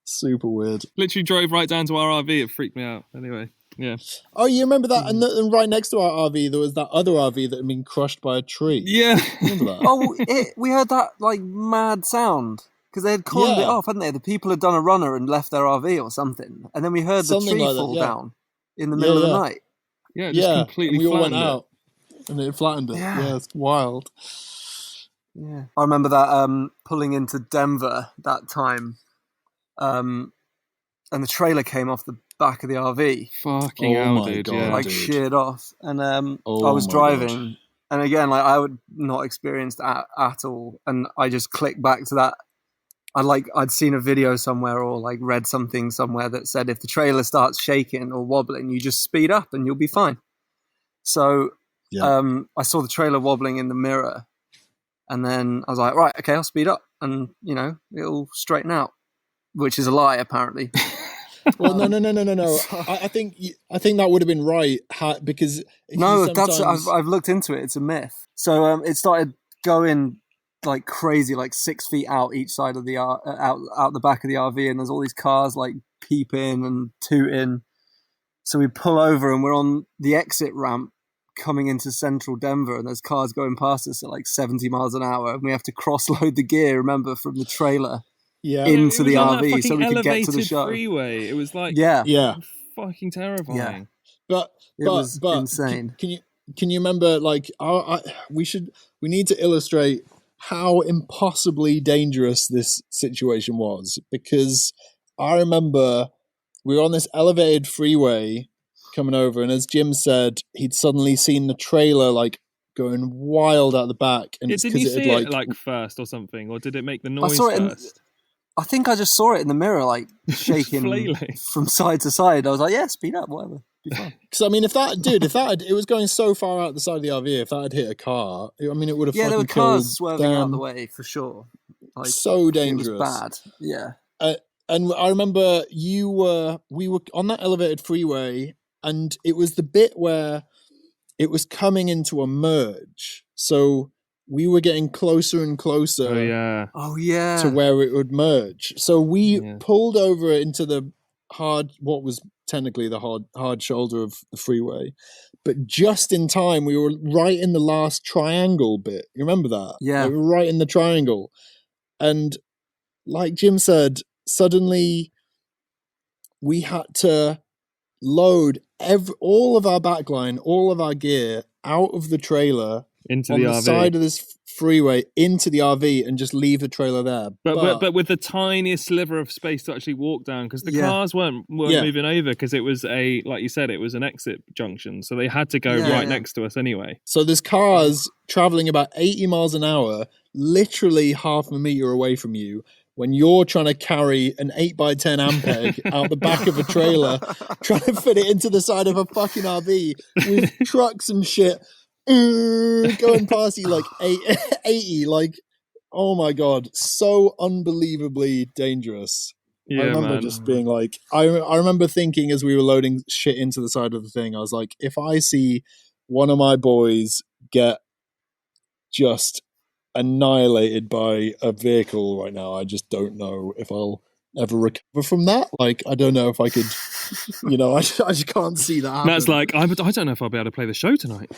Super weird. Literally drove right down to our RV. It freaked me out. Anyway. Yeah. Oh, you remember that? And right next to our RV, there was that other RV that had been crushed by a tree. Yeah. Remember that? Oh, we heard that like mad sound because they had cordoned it off, hadn't they? The people had done a runner and left their RV or something, and then we heard the tree fall down in the middle of the night. Yeah, it just completely and we all went flattened out, and it flattened it. Yeah, it's wild. Yeah, I remember that pulling into Denver that time, and the trailer came off the back of the RV. Fucking hell, dude. God, yeah. Like dude. Sheared off. And I was driving. And again, like I would not experienced at all. And I just clicked back to that. I'd seen a video somewhere or like read something somewhere that said if the trailer starts shaking or wobbling, you just speed up and you'll be fine. So I saw the trailer wobbling in the mirror, and then I was like, right, okay, I'll speed up, and it'll straighten out, which is a lie apparently. Well, no. I think that would have been right because I've looked into it. It's a myth. So it started going like crazy, like 6 feet out each side of the out the back of the RV, and there's all these cars like peeping and tooting. So we pull over and we're on the exit ramp coming into central Denver, and there's cars going past us at like 70 miles an hour, and we have to cross-load the gear, remember, from the trailer into the RV so we could get to the show. Freeway. It was like fucking terrifying. Yeah. But it was insane. Can you remember, like, we need to illustrate how impossibly dangerous this situation was, because I remember we were on this elevated freeway coming over, and as Jim said, he'd suddenly seen the trailer like going wild out the back. And did you see it like first or something, or did it make the noise first? I think I just saw it in the mirror, like shaking from side to side. I was like, yeah, speed up, whatever. Because I mean, it was going so far out the side of the RV. If that had hit a car, I mean, it would have. Yeah, there were cars swerving out of the way for sure. Like, so dangerous. It was bad. Yeah. And I remember we were on that elevated freeway, and it was the bit where it was coming into a merge. So we were getting closer and closer. Oh yeah. To where it would merge. So we pulled over into what was technically the hard shoulder of the freeway, but just in time. We were right in the last triangle bit. You remember that? Yeah. We were right in the triangle, and like Jim said, suddenly we had to load all of our backline, all of our gear out of the trailer into on the the RV. side of this freeway into the RV and just leave the trailer there. But with the tiniest sliver of space to actually walk down, because the cars weren't moving over, because it was like you said, it was an exit junction, so they had to go next to us anyway. So there's cars traveling about 80 miles an hour, literally half a meter away from you, when you're trying to carry an 8x10 Ampeg out the back of a trailer, trying to fit it into the side of a fucking RV with trucks and shit going past you like 80, like, oh my God, so unbelievably dangerous. Yeah, I remember just being like, I remember thinking as we were loading shit into the side of the thing, I was like, if I see one of my boys get just annihilated by a vehicle right now, I just don't know if I'll ever recover from that. Like, I don't know if I could, I just can't see that happen. Matt's like, I don't know if I'll be able to play the show tonight.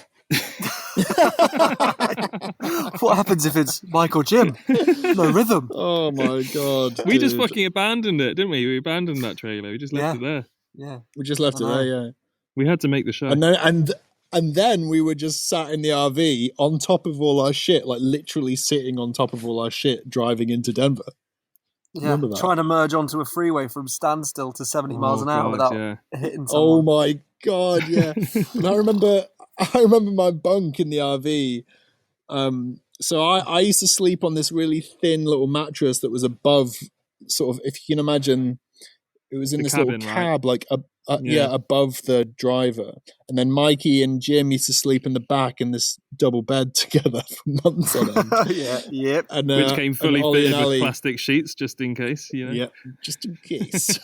What happens if it's Mike or Jim? No rhythm. Oh my God. We just fucking abandoned it, didn't we? We abandoned that trailer. We just left it there. Yeah. We just left it there, yeah. We had to make the show. And then we were just sat in the RV on top of all our shit, like literally sitting on top of all our shit, driving into Denver. Yeah, trying to merge onto a freeway from standstill to 70 miles an hour without hitting someone. Oh my God, yeah. And I remember my bunk in the RV. So I used to sleep on this really thin little mattress that was above, sort of, if you can imagine, it was in this little cab, right? Like above the driver. And then Mikey and Jim used to sleep in the back in this double bed together for months on end. Yep. And, which came fully fitted with plastic sheets, just in case, Yeah, just in case.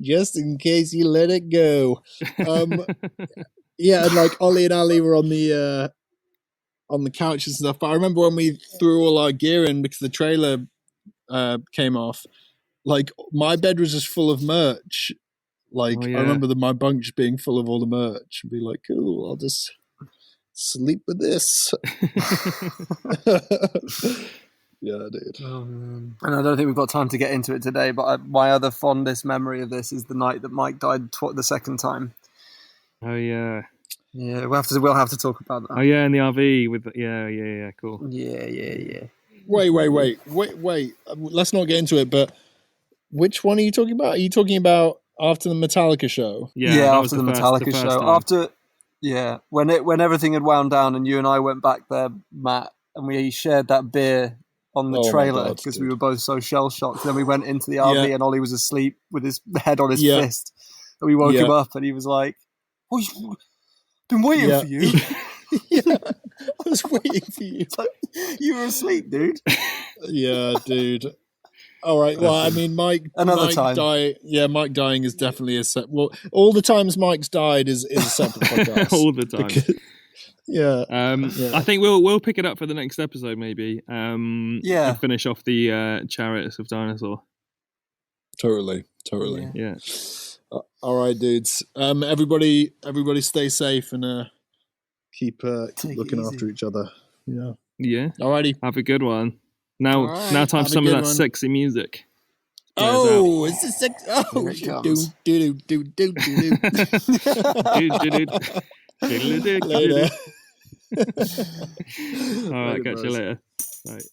just in case you let it go. And like Ollie and Ali were on the couch and stuff. But I remember when we threw all our gear in because the trailer came off, like my bed was just full of merch. Like I remember my bunk just being full of all the merch and be like, cool, I'll just sleep with this. Yeah, dude. Oh, man. And I don't think we've got time to get into it today, but my other fondest memory of this is the night that Mike died the second time. Oh yeah. Yeah, we'll have to talk about that. Oh yeah, in the RV with cool. Yeah. Wait. Let's not get into it. But which one are you talking about? Are you talking about after the Metallica show? Yeah, after the Metallica show. Time. After when everything had wound down and you and I went back there, Matt, and we shared that beer on the trailer because we were both so shell shocked. Then we went into the RV and Ollie was asleep with his head on his fist. we woke him up, and he was like, "Oh, I've been waiting for you." Yeah, I was waiting for you. Like, you were asleep, dude. Yeah, dude. All right. Well, I mean, Mike dying is definitely well, all the times Mike's died is a separate podcast. All the time. Yeah. I think we'll pick it up for the next episode, maybe. And finish off the Chariots of Dinosaur. Totally. Yeah. All right, dudes. Everybody stay safe and keep looking after each other. Yeah. Yeah. Alrighty. Have a good one. Now time for some of that sexy music. Oh, it's the sex. Oh, do. Later. All right, catch you later. Right.